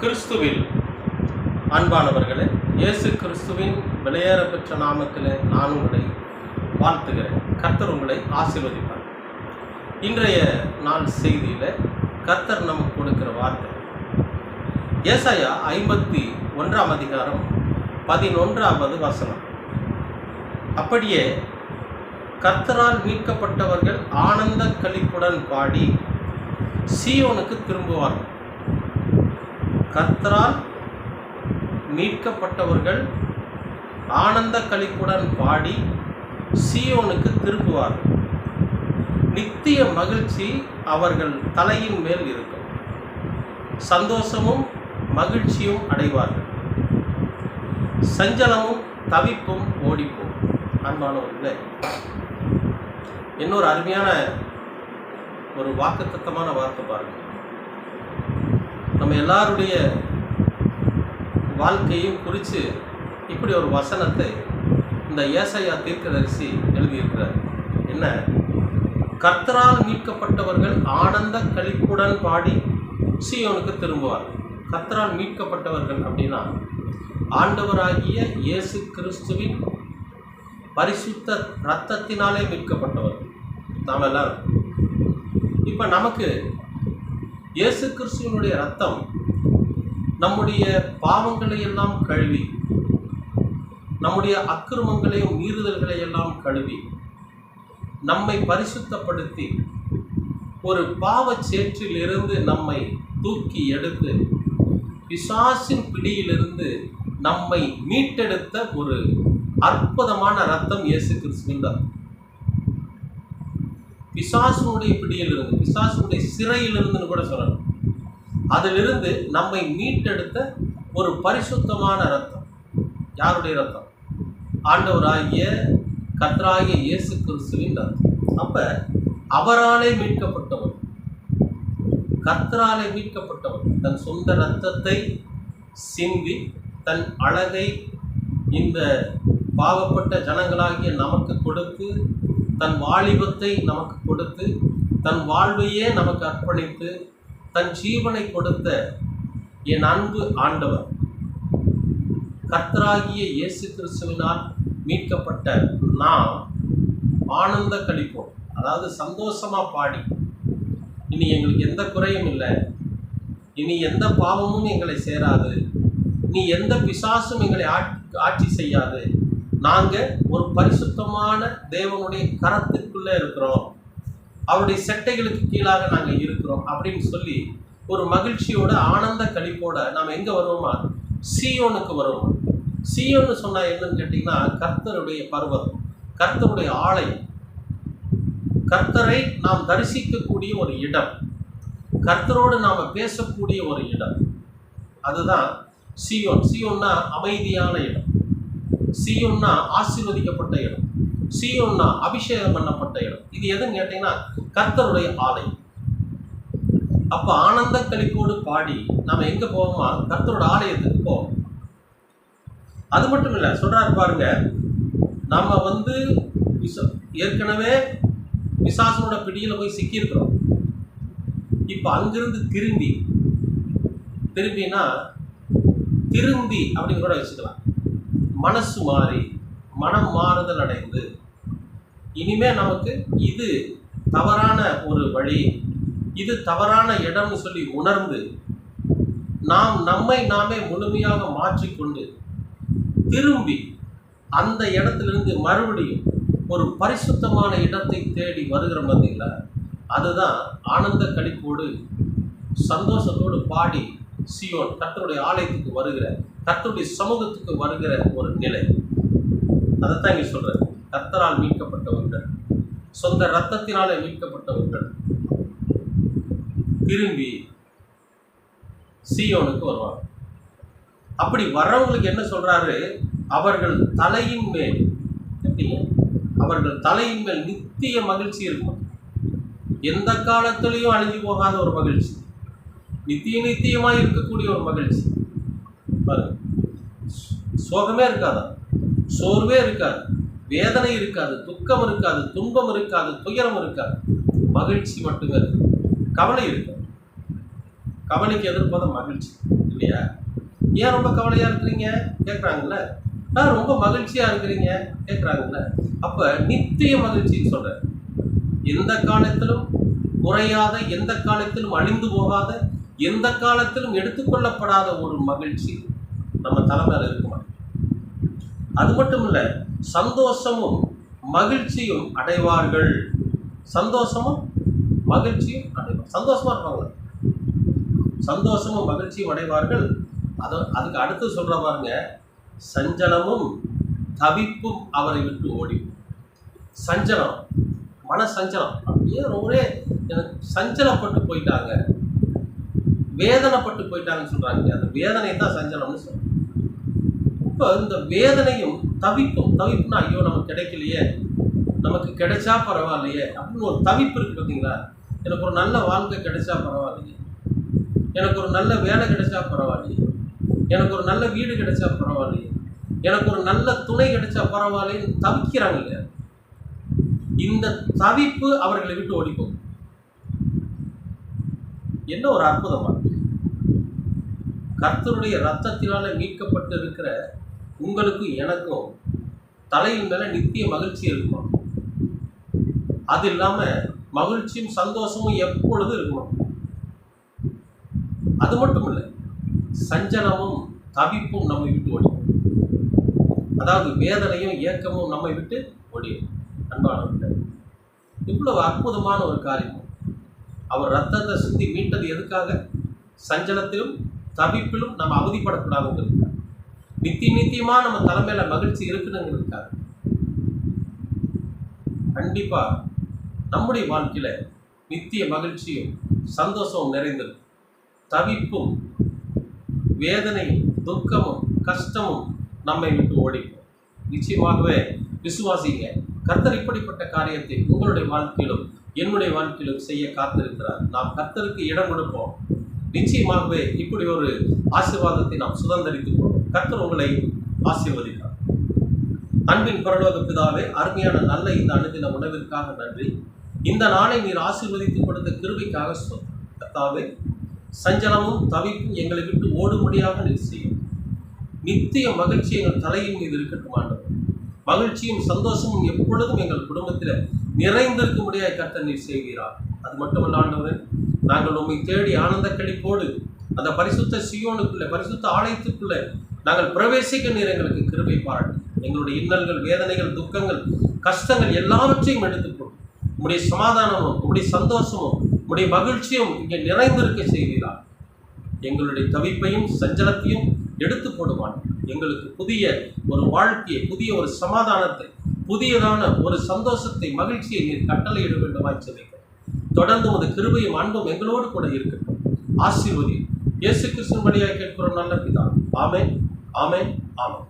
கிறிஸ்துவில் அன்பானவர்களே, இயேசு கிறிஸ்துவின் விலையேற பெற்ற நாமத்திலே நான் உங்களை வாழ்த்துகிறேன். கர்த்தர் உங்களை ஆசீர்வதிப்பார். இன்றைய நாள் செய்தியில் கர்த்தர் நமக்கு கொடுக்கிற வார்த்தை ஏசாயா 51 அதிகாரம் 11வது வசனம். அப்படியே கர்த்தரால் மீட்கப்பட்டவர்கள் ஆனந்த களிப்புடன் பாடி சீயோனுக்கு திரும்புவார்கள். கர்த்தரால் மீட்கப்பட்டவர்கள் ஆனந்த களிப்புடன் பாடி சீயோனுக்கு திரும்புவார்கள். நித்திய மகிழ்ச்சி அவர்கள் தலையின் மேல் இருக்கும். சந்தோஷமும் மகிழ்ச்சியும் அடைவார்கள். சஞ்சலமும் தவிப்பும் ஓடிப்போம். அன்பானவர்களே, இன்னொரு அருமையான ஒரு வாக்குத்தத்தமான வார்த்தை பாருங்க. நம்ம எல்லாருடைய வாழ்க்கையும் குறித்து இப்படி ஒரு வசனத்தை இந்த ஏசாயா தீர்க்கதரிசி எழுதியிருக்கிறார். என்ன? கர்த்தரால் மீட்கப்பட்டவர்கள் ஆனந்த களிப்புடன் பாடி சீயோனுக்கு திரும்புவார்கள். கர்த்தரால் மீட்கப்பட்டவர்கள் அப்படின்னா ஆண்டவராகிய இயேசு கிறிஸ்துவின் பரிசுத்த இரத்தத்தினாலே மீட்கப்பட்டவர்கள் நாம் எல்லாரும். இப்போ நமக்கு இயேசு கிறிஸ்துவினுடைய இரத்தம் நம்முடைய பாவங்களை எல்லாம் கழுவி, நம்முடைய அக்கிரமங்களையும் மீறுதல்களை எல்லாம் கழுவி, நம்மை பரிசுத்தப்படுத்தி ஒரு பாவச் சேற்றிலிருந்து நம்மை தூக்கி எடுத்து பிசாசின் பிடியிலிருந்து நம்மை மீட்டெடுத்த ஒரு அற்புதமான இரத்தம் இயேசு கிறிஸ்துவின் தான். பிசாசுனுடைய பிடியிலிருந்து, பிசாசுனுடைய சிறையிலிருந்துன்னு கூட சொல்லணும், அதிலிருந்து நம்மை மீட்டெடுத்த ஒரு பரிசுத்தமான இரத்தம். யாருடைய இரத்தம்? ஆண்டவராகிய கர்த்தராகிய இயேசு கிறிஸ்துவின் இரத்தம். அப்ப அவராலே மீட்கப்பட்டவர், கர்த்தராலே மீட்கப்பட்டவர் தன் சொந்த இரத்தத்தை சிந்தி தன் அழகை இந்த பாவப்பட்ட ஜனங்களாகிய நமக்கு கொடுத்து, தன் வாலிபத்தை நமக்கு கொடுத்து, தன் வாழ்வையே நமக்கு அர்ப்பணித்து தன் ஜீவனை கொடுத்த என் அன்பு ஆண்டவர், கர்த்தராகிய இயேசு கிறிஸ்துவினால் மீட்கப்பட்ட நாம் ஆனந்த களிப்போம். அதாவது சந்தோஷமா பாடி, இனி எங்களுக்கு எந்த குறையும் இல்லை, இனி எந்த பாவமும் எங்களை சேராது, இனி எந்த பிசாசும் எங்களை ஆட்சி செய்யாது, நாங்கள் ஒரு பரிசுத்தமான தேவனுடைய கரத்துக்குள்ளே இருக்கிறோம், அவருடைய செட்டைகளுக்கு கீழாக நாங்கள் இருக்கிறோம் அப்படின்னு சொல்லி ஒரு மகிழ்ச்சியோட ஆனந்த களிப்போட நாம் எங்கே வருவோமா? சீயோனுக்கு வருவோம். சீயோன்னு சொன்னால் என்னன்னு கேட்டிங்கன்னா, கர்த்தருடைய பர்வதம், கர்த்தருடைய ஆலயம், கர்த்தரை நாம் தரிசிக்கக்கூடிய ஒரு இடம், கர்த்தரோடு நாம் பேசக்கூடிய ஒரு இடம், அதுதான் சீயோன். சீயோன்னா அமைதியான இடம், சீயோன்னா ஆசீர்வதிக்கப்பட்ட இடம், சீயோன்னா அபிஷேகம் பண்ணப்பட்ட இடம். இது எதுன்னு கேட்டீங்கன்னா கர்த்தருடைய ஆலயம். அப்ப ஆனந்த களிப்போடு பாடி நாம எங்க போவோமா? கர்த்தரோட ஆலயத்துக்கு போவோம். அது மட்டும் இல்லை, சொல்றாரு பாருங்க, நம்ம ஏற்கனவே பிசாசனோட பிடியில போய் சிக்கியிருக்கிறோம். இப்ப அங்கிருந்து திரும்பினா திருந்தி அப்படின்னு கூட வச்சுக்கலாம். மனசு மாறி, மனம் மாறுதல் அடைந்து, இனிமே நமக்கு இது தவறான ஒரு வழி, இது தவறான இடம்னு சொல்லி உணர்ந்து நாம் நம்மை நாமே முழுமையாக மாற்றிக்கொண்டு திரும்பி அந்த இடத்திலிருந்து மறுபடியும் ஒரு பரிசுத்தமான இடத்தை தேடி வருகிற பார்த்தீங்களா? அதுதான் ஆனந்த களிப்போடு சந்தோஷத்தோடு பாடி சீயோன் கர்த்தருடைய ஆலயத்துக்கு வருகிற, கர்த்தருடைய சமூகத்துக்கு வருகிற ஒரு நிலை. அதைத்தான் இங்கே சொல்றாரு. கர்த்தரால் மீட்கப்பட்டவர்கள், சொந்த இரத்தத்தினாலே மீட்கப்பட்டவர்கள் திரும்பி சீயோனுக்கு வருவாங்க. அப்படி வர்றவங்களுக்கு என்ன சொல்றாரு? அவர்கள் தலையின் மேல், அவர்கள் தலையின் மேல் நித்திய மகிழ்ச்சி இருக்கும். எந்த காலத்திலையும் அழிஞ்சு போகாத ஒரு மகிழ்ச்சி, நித்தியமாய் இருக்கக்கூடிய ஒரு மகிழ்ச்சி. சோகமே இருக்காதா, சோர்வே இருக்காது, வேதனை இருக்காது, துக்கம் இருக்காது, துன்பம் இருக்காது, துயரம் இருக்காது, மகிழ்ச்சி மட்டுமே இருக்கு. கவலை இருக்காது. கவலைக்கு எதிர்பார்த்த மகிழ்ச்சி இல்லையா? ஏன் ரொம்ப கவலையா இருக்கிறீங்க கேட்குறாங்கல்ல. ரொம்ப மகிழ்ச்சியா இருக்கிறீங்க கேட்குறாங்கல்ல. அப்ப நித்திய மகிழ்ச்சின்னு சொல்றேன். எந்த காலத்திலும் குறையாத, எந்த காலத்திலும் அழிந்து போகாத, எந்த காலத்திலும் எடுத்துக்கொள்ளப்படாத ஒரு மகிழ்ச்சி நம்ம தலைமையில இருக்குமா? அது மட்டும் இல்ல, சந்தோஷமும் மகிழ்ச்சியும் அடைவார்கள். சந்தோஷமும் மகிழ்ச்சியும் அடைவார்கள். சந்தோஷமா இருப்பாங்க. சந்தோஷமும் மகிழ்ச்சியும் அடைவார்கள். அதுக்கு அடுத்து சொல்ற பாருங்க, சஞ்சலமும் தவிப்பும் அவரை விட்டு ஓடி. சஞ்சலம், மன சஞ்சலம், அப்படியே ஒரே சஞ்சலப்பட்டு போயிட்டாங்க, வேதனைப்பட்டு போயிட்டாங்கன்னு சொல்றாங்க. அந்த வேதனை தான் சஞ்சலம்னு சொல்றாங்க. இப்போ இந்த வேதனையும் தவிப்புனா ஐயோ நமக்கு கிடைக்கலையே, நமக்கு கிடைச்சா பரவாயில்லையே அப்படின்னு ஒரு தவிப்பு இருக்கு பார்த்தீங்களா? எனக்கு ஒரு நல்ல வாழ்க்கை கிடைச்சா பரவாயில்லையே, எனக்கு ஒரு நல்ல வேலை கிடைச்சா பரவாயில்லையே, எனக்கு ஒரு நல்ல வீடு கிடைச்சா பரவாயில்லையே, எனக்கு ஒரு நல்ல துணை கிடைச்சா பரவாயில்லைன்னு தவிக்கிறாங்க இல்லையா? இந்த தவிப்பு அவர்களை விட்டு ஓடிப்போம். என்ன ஒரு அற்புதமா! கர்த்தருடைய ரத்தத்தினால மீட்கப்பட்டு இருக்கிற உங்களுக்கும் எனக்கும் தலையின் மேல நித்திய மகிழ்ச்சி இருக்குமா? அது இல்லாம மகிழ்ச்சியும் சந்தோஷமும் எப்பொழுதும் இருக்குமா? அது மட்டும் இல்லை, சஞ்சலமும் தவிப்பும் நம்மை விட்டு ஓடிடும். அதாவது வேதனையும் ஏக்கமும் நம்மை விட்டு ஓடிடும். அன்பானவர்கள், இவ்வளவு அற்புதமான ஒரு காரியம். அவர் ரத்தத்தை சுத்தி மீட்டது எதுக்காக? சஞ்சலத்திலும் தவிப்பிலும் நம்ம அவதிப்படக்கூடாதுங்கிறதுக்காக, நித்தியமா நம்ம தலைமையில மகிழ்ச்சி இருக்குனுங்கிறதுக்காக. கண்டிப்பா நம்முடைய வாழ்க்கையில நித்திய மகிழ்ச்சியும் சந்தோஷமும் நிறைந்தது. தவிப்பும் வேதனையும் துக்கமும் கஷ்டமும் நம்மை விட்டு ஓடிப்போம். நிச்சயமாகவே விசுவாசிங்க, கர்த்தர் இப்படிப்பட்ட காரியத்தை உங்களுடைய வாழ்க்கையிலும் என்னுடைய வாழ்க்கையிலும் செய்ய காத்திருக்கிறார். நாம் கர்த்தருக்கு இடம் கொடுப்போம். நிச்சயமாகவே இப்படி ஒரு ஆசீர்வாதத்தை நாம் சுதந்திரித்துக் கொள்வோம். கர்த்தர் உங்களை ஆசீர்வதிக்கிறார். அன்பின் பரலோக பிதாவே, அருமையான நல்ல இந்த அனுதின உணவிற்காக நன்றி. இந்த நாளை நீர் ஆசீர்வதித்துக் கொடுத்த கிருபைக்காக கர்த்தாவே, சஞ்சலமும் தவிப்பும் எங்களை விட்டு ஓடும்படியாக நீர் செய்யும். நித்திய மகிழ்ச்சி எங்கள் தலையின் மீது இருக்கட்டும் ஆண்டவர். மகிழ்ச்சியும் சந்தோஷமும் எப்பொழுதும் எங்கள் குடும்பத்தில் நிறைந்திருக்கும்படியாக கர்த்தர் நீர் செய்கிறார். அது மட்டுமல்ல ஆண்டவரே, நாங்கள் உம்மை தேடி ஆனந்த கழிப்போடு அந்த பரிசுத்த சீயோனுக்குள்ளே, பரிசுத்த ஆலயத்துக்குள்ளே நாங்கள் பிரவேசிக்க நீர் எங்களுக்கு கிருபை பாராட்டு. எங்களுடைய இன்னல்கள், வேதனைகள், துக்கங்கள், கஷ்டங்கள் எல்லாவற்றையும் எடுத்துக்கொண்டு உம்முடைய சமாதானமும் உம்முடைய சந்தோஷமும் உம்முடைய மகிழ்ச்சியும் இங்கே நிறைந்திருக்க செய்கிறார். எங்களுடைய தவிப்பையும் சஞ்சலத்தையும் எடுத்து போடுவான். எங்களுக்கு புதிய ஒரு வாழ்க்கையை, புதிய ஒரு சமாதானத்தை, புதியதான ஒரு சந்தோஷத்தை, மகிழ்ச்சியை நீர் கட்டளையிட வேண்டுமாய் செபிக்கிறோம். தொடர்ந்து ஒரு கிருபையும் அன்பும் எங்களோடு கூட இருக்கட்டும். ஆசீர்வதி. இயேசு கிறிஸ்துவின் வழியாக கேட்கிறோம் நல்ல பிதா. ஆமென், ஆமென், ஆமென்.